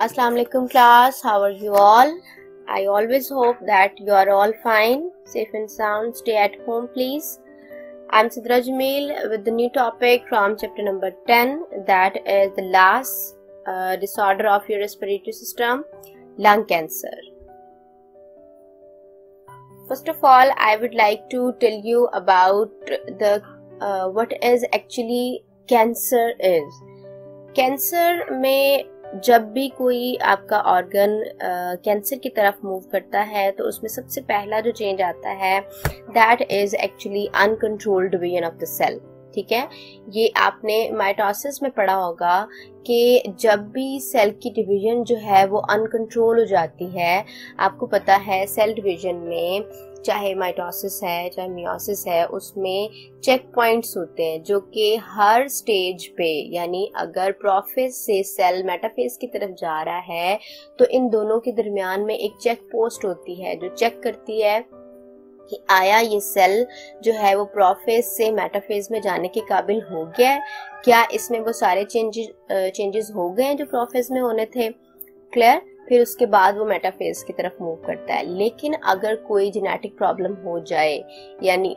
Assalamu alaikum class, how are you all? I always hope that you are all fine, safe and sound. Stay at home please. I'm Sidra Jamil with the new topic from chapter number 10, that is the last disorder of your respiratory system, lung cancer. First of all, I would like to tell you about the what is actually cancer is. Cancer में जब भी कोई आपका organ cancer की तरफ move करता है तो उसमें सबसे पहला जो चेंज आता है that is actually uncontrolled division of the cell. ठीक है, ये आपने माइटोसिस में पढ़ा होगा कि जब भी सेल की डिवीजन जो है वो अनकंट्रोल हो जाती है. आपको पता है सेल डिवीजन में चाहे माइटोसिस है चाहे मियोसिस है, उसमें चेक पॉइंट्स होते हैं जो कि हर स्टेज पे, यानी अगर प्रोफेज से सेल मेटाफेज की तरफ जा रहा है तो इन दोनों के दरमियान में एक चेक पोस्ट होती है जो चेक करती है कि आया ये सेल जो है वो प्रोफेज से मेटाफेज में जाने के काबिल हो गया है, क्या इसमें वो सारे चेंजेस हो गए हैं जो प्रोफेज में होने थे. क्लियर. फिर उसके बाद वो मेटाफेज की तरफ मूव करता है. लेकिन अगर कोई जेनेटिक प्रॉब्लम हो जाए, यानी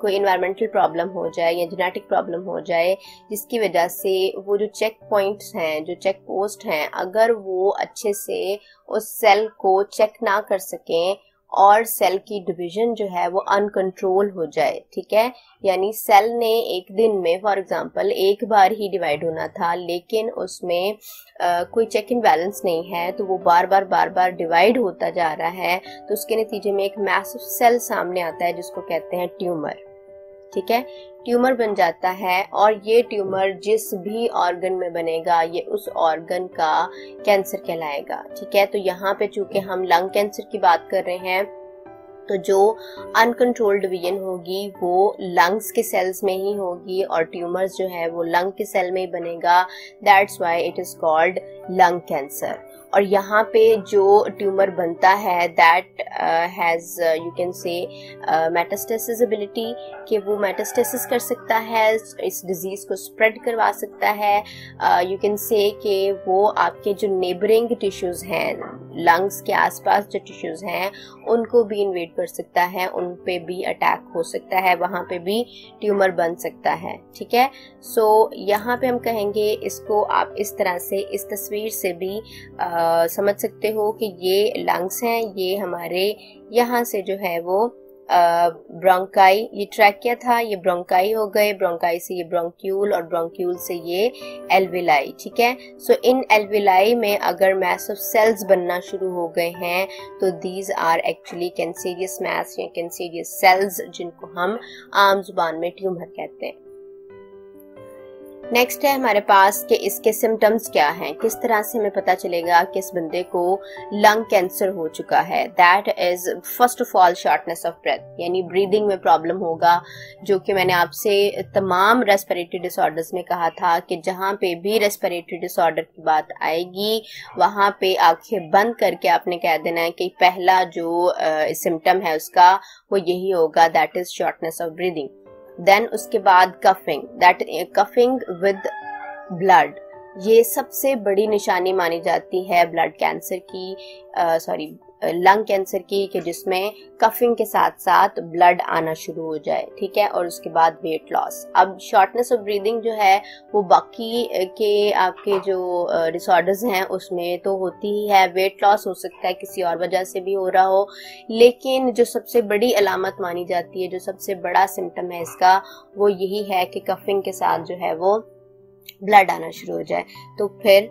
कोई एनवायरमेंटल प्रॉब्लम हो जाए या जेनेटिक प्रॉब्लम हो जाए जिसकी वजह से वो जो चेक पॉइंट्स हैं, जो चेक पोस्ट हैं, अगर वो अच्छे से उस सेल को चेक ना कर सकें और सेल की डिवीजन जो है वो अनकंट्रोल हो जाए. ठीक है, यानी सेल ने एक दिन में फॉर एग्जांपल एक बार ही डिवाइड होना था लेकिन उसमें कोई चेक इन बैलेंस नहीं है तो वो बार बार डिवाइड होता जा रहा है, तो उसके नतीजे में एक मैसिव सेल सामने आता है जिसको कहते हैं ट्यूमर. ठीक है, ट्यूमर बन जाता है और ये ट्यूमर जिस भी ऑर्गन में बनेगा ये उस ऑर्गन का कैंसर कहलाएगा. ठीक है, तो यहाँ पे चूंकि हम लंग कैंसर की बात कर रहे हैं तो जो अनकंट्रोल्ड डिवीजन होगी वो लंग्स के सेल्स में ही होगी और ट्यूमर्स जो है वो लंग के सेल में ही बनेगा. That's why it is called lung cancer. और यहाँ पे जो ट्यूमर बनता है that has you can say metastasis ability, कि वो मेटास्टेसिस कर सकता है, इस डिजीज को स्प्रेड करवा सकता है. यू कैन से कि वो आपके जो नेबरिंग टिश्यूज हैं, लंग्स के आसपास जो टिश्यूज हैं उनको भी इन्वेड कर सकता है, उन पे भी अटैक हो सकता है, वहां पे भी ट्यूमर बन सकता है. ठीक है, सो यहाँ पे हम कहेंगे इसको आप इस तरह से इस तस्वीर से भी समझ सकते हो कि ये लंग्स हैं, ये हमारे यहाँ से जो है वो ब्रोंकाई, ये ट्रैकिया था, ये ब्रोंकाई हो गए, ब्रोंकाई से ये ब्रोंक्यूल और ब्रोंक्यूल से ये एल्विलाई. ठीक है, सो इन एल्विलाई में अगर मैसिव सेल्स बनना शुरू हो गए हैं तो these are actually cancerous mess या कैंसेरियस सेल्स, जिनको हम आम जुबान में ट्यूमर कहते हैं. नेक्स्ट है हमारे पास कि इसके सिम्टम्स क्या हैं, किस तरह से हमें पता चलेगा कि इस बंदे को लंग कैंसर हो चुका है. That is first of all shortness of breath, यानी ब्रीदिंग में प्रॉब्लम होगा, जो कि मैंने आपसे तमाम रेस्पिरेटरी डिसऑर्डर्स में कहा था कि जहां पे भी रेस्पिरेटरी डिसऑर्डर की बात आएगी वहां पे आंखें बंद करके आपने कह देना है कि पहला जो सिम्टम है उसका वो यही होगा, that is shortness of breathing. Then उसके बाद coughing, that coughing with blood, ये सबसे बड़ी निशानी मानी जाती है ब्लड कैंसर की, लंग कैंसर की, कि जिसमें कफिंग के साथ साथ ब्लड आना शुरू हो जाए. ठीक है, और उसके बाद वेट लॉस. अब शॉर्टनेस ऑफ ब्रीदिंग जो है वो बाकी के आपके जो डिसऑर्डर्स हैं उसमें तो होती ही है, वेट लॉस हो सकता है किसी और वजह से भी हो रहा हो, लेकिन जो सबसे बड़ी अलामत मानी जाती है, जो सबसे बड़ा सिम्टम है इसका, वो यही है कि कफिंग के साथ जो है वो ब्लड आना शुरू हो जाए, तो फिर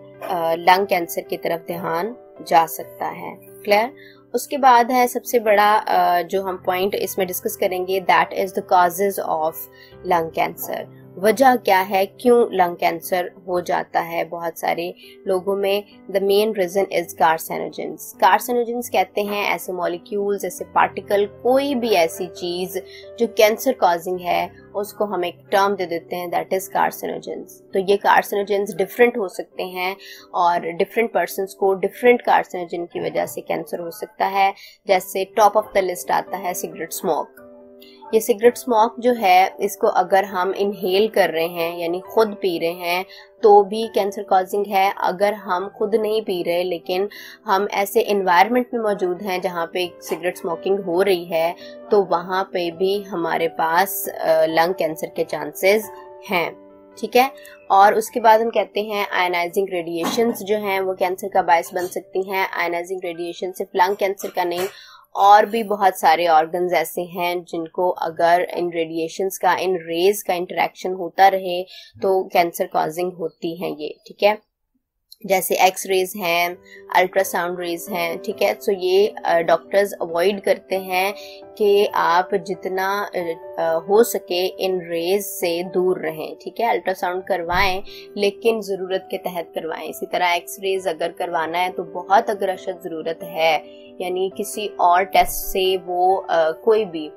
लंग कैंसर की तरफ ध्यान जा सकता है. क्लियर. उसके बाद है सबसे बड़ा जो हम पॉइंट इसमें डिस्कस करेंगे, that is the causes of lung cancer. वजह क्या है, क्यों लंग कैंसर हो जाता है बहुत सारे लोगों में. The main reason is carcinogens. Carcinogens कहते हैं ऐसे मॉलिक्यूल्स, ऐसे पार्टिकल, कोई भी ऐसी चीज जो कैंसर कॉजिंग है उसको हम एक टर्म दे देते हैं, दैट इज कार्सिनोजेंस. तो ये कार्सिनोजेंस डिफरेंट हो सकते हैं और डिफरेंट पर्सन्स को डिफरेंट कार्सिनोजेन की वजह से कैंसर हो सकता है. जैसे टॉप ऑफ द लिस्ट आता है सिगरेट स्मोक, ये सिगरेट स्मोक जो है इसको अगर हम इनहेल कर रहे हैं यानी खुद पी रहे हैं तो भी कैंसर कॉजिंग है। अगर हम खुद नहीं पी रहे लेकिन हम ऐसे एनवायरनमेंट में मौजूद हैं जहाँ पे सिगरेट स्मोकिंग हो रही है तो वहाँ पे भी हमारे पास लंग कैंसर के चांसेस हैं, ठीक है। और उसके बाद हम कहते हैं आयनाइजिंग रेडिएशंस जो हैं वो कैंसर का बायस बन सकती हैं। आयनाइजिंग रेडिएशन सिर्फ लंग कैंसर का नहीं, और भी बहुत सारे ऑर्गन्स ऐसे हैं जिनको अगर इन रेडिएशंस का, इन रेज का इंटरेक्शन होता रहे तो कैंसर कॉजिंग होती हैं ये, ठीक है। जैसे एक्स रेज हैं, अल्ट्रासाउंड रेज हैं, ठीक है। तो ये डॉक्टर्स अवॉइड करते हैं कि आप जितना हो सके इन रेज से दूर रहें, ठीक है। अल्ट्रासाउंड करवाएं लेकिन ज़रूरत के तहत करवाएं। इसी तरह एक्स रेज अगर करवाना है तो बहुत अगर अशद ज़रूरत है यानी किसी और टेस्ट से वो कोई भी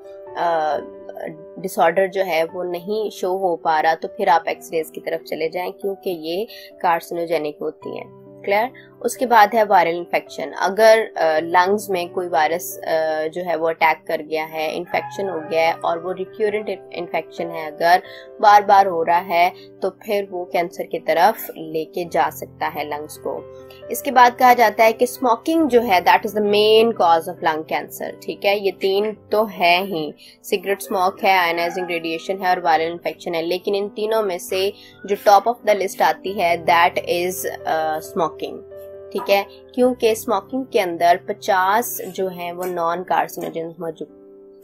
डिसऑर्डर जो है वो नहीं शो हो पा रहा तो फिर आप एक्सरेज की तरफ चले जाएं क्योंकि ये कार्सिनोजेनिक होती हैं। क्लियर। उसके बाद है वायरल इन्फेक्शन। अगर लंग्स में कोई वायरस जो है वो अटैक कर गया है, इन्फेक्शन हो गया है और वो रिक्यूरेंट इन्फेक्शन है, अगर बार बार हो रहा है तो फिर वो कैंसर की तरफ लेके जा सकता है लंग्स को। इसके बाद कहा जाता है कि स्मोकिंग जो है that is the main cause of lung cancer, ठीक है। ये तीन तो है ही, सिगरेट स्मोक है, आयनाइजिंग रेडिएशन है और वायरल इन्फेक्शन है, लेकिन इन तीनों में से जो टॉप ऑफ द लिस्ट आती है दैट इज स्मोकिंग, ठीक है। क्योंकि स्मोकिंग के अंदर 50 जो है वो नॉन कार्सिनोजेंस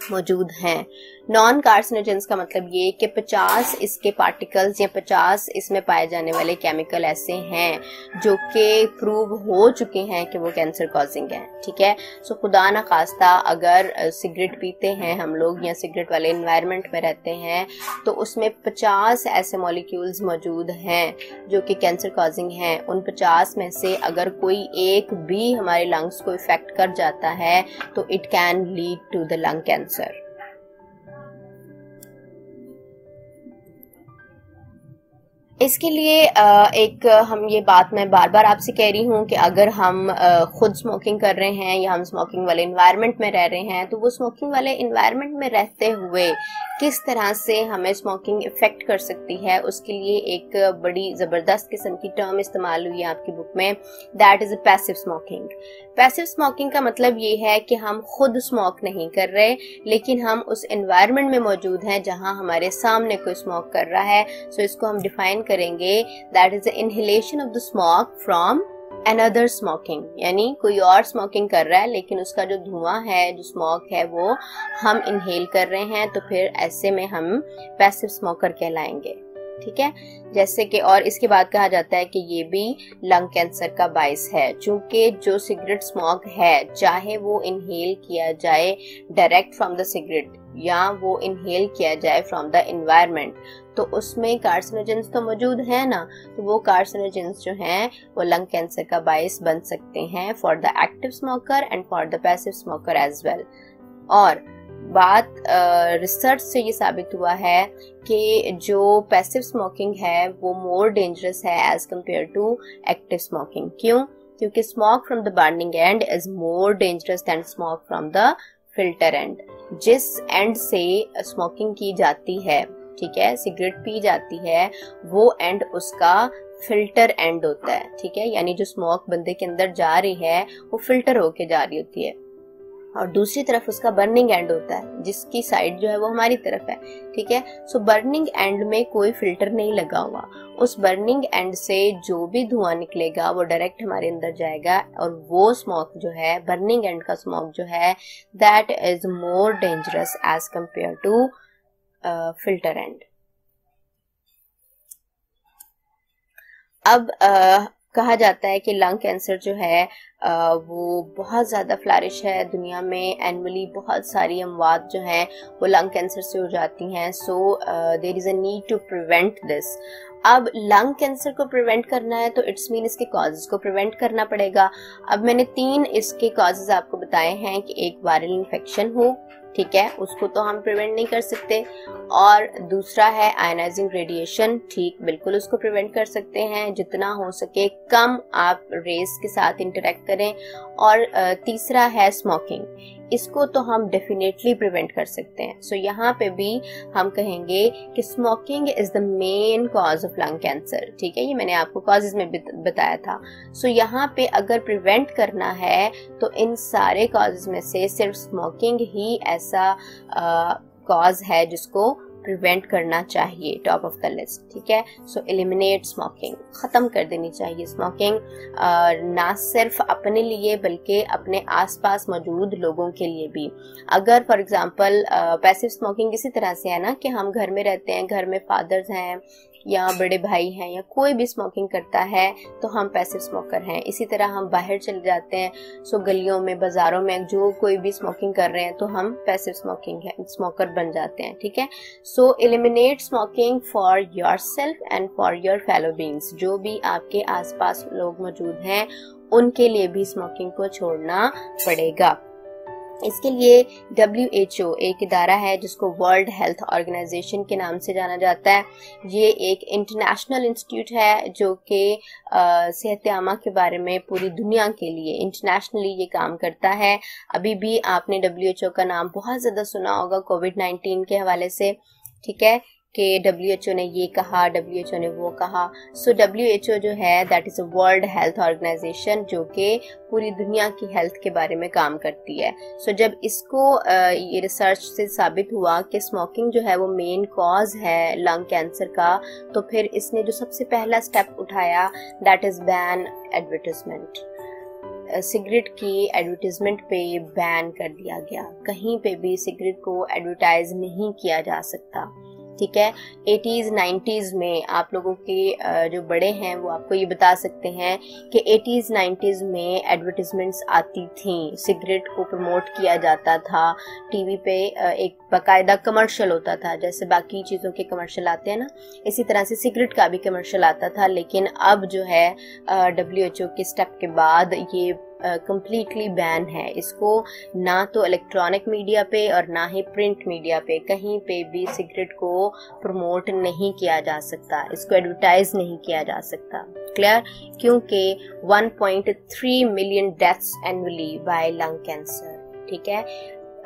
मौजूद हैं। नॉन कार्सिनोजेंस का मतलब ये कि 50 इसके पार्टिकल्स या 50 इसमें पाए जाने वाले केमिकल ऐसे हैं जो कि प्रूव हो चुके हैं कि वो कैंसर कॉजिंग है, ठीक है। सो खुदा ना खास्ता अगर सिगरेट पीते हैं हम लोग या सिगरेट वाले एनवायरनमेंट में रहते हैं तो उसमें 50 ऐसे मॉलिक्यूल्स मौजूद हैं जो कि कैंसर कॉजिंग हैं। उन 50 में से अगर कोई एक भी हमारे लंग्स को इफेक्ट कर जाता है तो it can lead to the lung cancer. इसके लिए एक हम ये बात मैं बार बार आपसे कह रही हूँ कि अगर हम खुद स्मोकिंग कर रहे हैं या हम स्मोकिंग वाले एनवायरनमेंट में रह रहे हैं तो वो स्मोकिंग वाले एनवायरनमेंट में रहते हुए किस तरह से हमें स्मोकिंग इफेक्ट कर सकती है, उसके लिए एक बड़ी जबरदस्त किस्म की टर्म इस्तेमाल हुई है आपकी बुक में, that is passive smoking. Passive smoking का मतलब ये है कि हम खुद स्मोक नहीं कर रहे लेकिन हम उस एनवायरनमेंट में मौजूद हैं जहां हमारे सामने कोई स्मोक कर रहा है। सो इसको हम डिफाइन करेंगे that is the inhalation of the smoke from another smoking, यानी कोई और स्मोकिंग कर रहा है लेकिन उसका जो धुआं है, जो स्मोक है, वो हम इनहेल कर रहे हैं, तो फिर ऐसे में हम पैसिव स्मोकर कहलाएंगे, ठीक है। जैसे कि और इसके बाद कहा जाता है कि ये भी लंग कैंसर का बायस है, चूंकि जो सिगरेट स्मोक है चाहे वो इनहेल किया जाए डायरेक्ट फ्रॉम द सिगरेट या वो इनहेल किया जाए फ्रॉम द एनवायरनमेंट, तो उसमें कार्सिनोजेंस तो मौजूद है ना, तो वो कार्सिनोजेंस जो हैं वो लंग कैंसर का बायस बन सकते हैं for the active smoker and for the passive smoker as well. और बात रिसर्च से ये साबित हुआ है कि जो पैसिव स्मोकिंग है वो मोर डेंजरस है as compare to active smoking. क्यों? क्योंकि smoke from the burning end is more dangerous than smoke from the filter end. जिस एंड से स्मोकिंग की जाती है, ठीक है, सिगरेट पी जाती है, वो एंड उसका फिल्टर एंड होता है, ठीक है, यानी जो स्मोक बंदे के अंदर जा रही है वो फिल्टर होके जा रही होती है, और दूसरी तरफ उसका बर्निंग एंड होता है जिसकी साइड जो है वो हमारी तरफ है, ठीक है। सो बर्निंग एंड में कोई फिल्टर नहीं लगा हुआ, उस बर्निंग एंड से जो भी धुआं निकलेगा वो डायरेक्ट हमारे अंदर जाएगा, और वो स्मोक जो है, बर्निंग एंड का स्मोक जो है, that is more dangerous as compare to filter end. अब कहा जाता है कि लंग कैंसर जो है वो बहुत ज़्यादा फ्लरिश है दुनिया में। एनुअली बहुत सारी अमवात जो हैं वो लंग कैंसर से हो जाती हैं। So there is a need to prevent this. अब लंग कैंसर को प्रिवेंट करना है तो इट्स मीन इसके कॉजेज को प्रिवेंट करना पड़ेगा। अब मैंने 3 इसके कॉजेज आपको बताए हैं कि एक वायरल इन्फेक्शन हो, ठीक है, उसको तो हम प्रिवेंट नहीं कर सकते, और दूसरा है आयनाइजिंग रेडिएशन, ठीक, बिल्कुल उसको प्रिवेंट कर सकते हैं, जितना हो सके कम आप रेस के साथ इंटरेक्ट करें, और तीसरा है स्मोकिंग। इसको तो हम डेफिनेटली प्रिवेंट कर सकते हैं। सो यहाँ पे भी हम कहेंगे कि smoking is the main cause of lung cancer. ठीक है, ये मैंने आपको कॉजेज में बताया था। सो यहाँ पे अगर प्रिवेंट करना है तो इन सारे कॉजेज में से सिर्फ स्मोकिंग ही ऐसा कॉज है जिसको प्रिवेंट करना चाहिए, टॉप ऑफ द लिस्ट। ठीक है, सो एलिमिनेट स्मोकिंग, खत्म कर देनी चाहिए स्मोकिंग, ना सिर्फ अपने लिए बल्कि अपने आसपास मौजूद लोगों के लिए भी। अगर फॉर एग्जांपल पैसिव स्मोकिंग इसी तरह से है ना कि हम घर में रहते हैं, घर में फादर्स हैं या बड़े भाई हैं या कोई भी स्मोकिंग करता है तो हम पैसिव स्मोकर हैं। इसी तरह हम बाहर चले जाते हैं, सो गलियों में, बाजारों में जो कोई भी स्मोकिंग कर रहे हैं तो हम पैसिव स्मोकर बन जाते हैं। ठीक है, so eliminate smoking for yourself and for your fellow beings. जो भी आपके आसपास लोग मौजूद हैं उनके लिए भी स्मोकिंग को छोड़ना पड़ेगा। इसके लिए WHO एक इदारा है जिसको वर्ल्ड हेल्थ ऑर्गेनाइजेशन के नाम से जाना जाता है। ये एक इंटरनेशनल इंस्टीट्यूट है जो कि सेहत आमा के बारे में पूरी दुनिया के लिए इंटरनेशनली ये काम करता है। अभी भी आपने WHO का नाम बहुत ज़्यादा सुना होगा कोविड-19 के हवाले से। ठीक है, कि WHO ने ये कहा, WHO ने वो कहा। सो WHO जो है that is a World Health Organization जो कि पूरी दुनिया की हेल्थ के बारे में काम करती है। सो जब इसको ये रिसर्च से साबित हुआ कि स्मोकिंग जो है वो मेन कॉज है लंग कैंसर का, तो फिर इसने जो सबसे पहला स्टेप उठाया that is ban advertisement. Cigarette की एडवर्टाइजमेंट पे बैन कर दिया गया, कहीं पे भी सिगरेट को एडवर्टाइज नहीं किया जा सकता। ठीक है, 80s 90s में आप लोगों के जो बड़े हैं वो आपको ये बता सकते हैं कि 80s 90s में एडवर्टाइजमेंट्स आती थी, सिगरेट को प्रमोट किया जाता था टीवी पे, एक बाकायदा कमर्शियल होता था, जैसे बाकी चीज़ों के कमर्शियल आते हैं ना, इसी तरह से सिगरेट का भी कमर्शियल आता था। लेकिन अब जो है WHO के स्टेप के बाद ये कंप्लीटली बैन है। इसको ना तो इलेक्ट्रॉनिक मीडिया पे और ना ही प्रिंट मीडिया पे कहीं पे भी सिगरेट को प्रमोट नहीं किया जा सकता, इसको एडवर्टाइज नहीं किया जा सकता। क्लियर? क्योंकि 1.3 million deaths annually by lung cancer. ठीक है,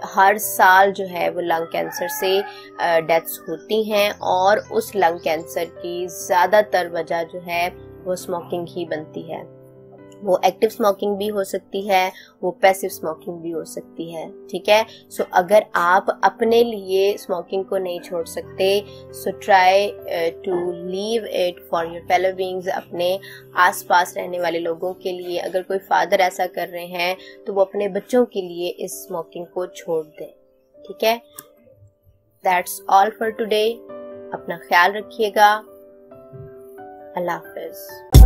हर साल जो है वो लंग कैंसर से डेथ्स होती हैं और उस लंग कैंसर की ज्यादातर वजह जो है वो स्मोकिंग ही बनती है। वो एक्टिव स्मोकिंग भी हो सकती है, वो पैसिव स्मोकिंग भी हो सकती है। ठीक है, सो अगर आप अपने लिए स्मोकिंग को नहीं छोड़ सकते, so try to leave it for your fellow beings. अपने आसपास रहने वाले लोगों के लिए, अगर कोई फादर ऐसा कर रहे हैं तो वो अपने बच्चों के लिए इस स्मोकिंग को छोड़ दें। ठीक है, दैट्स ऑल फॉर टुडे। अपना ख्याल रखिएगा। अल्लाह हाफिज।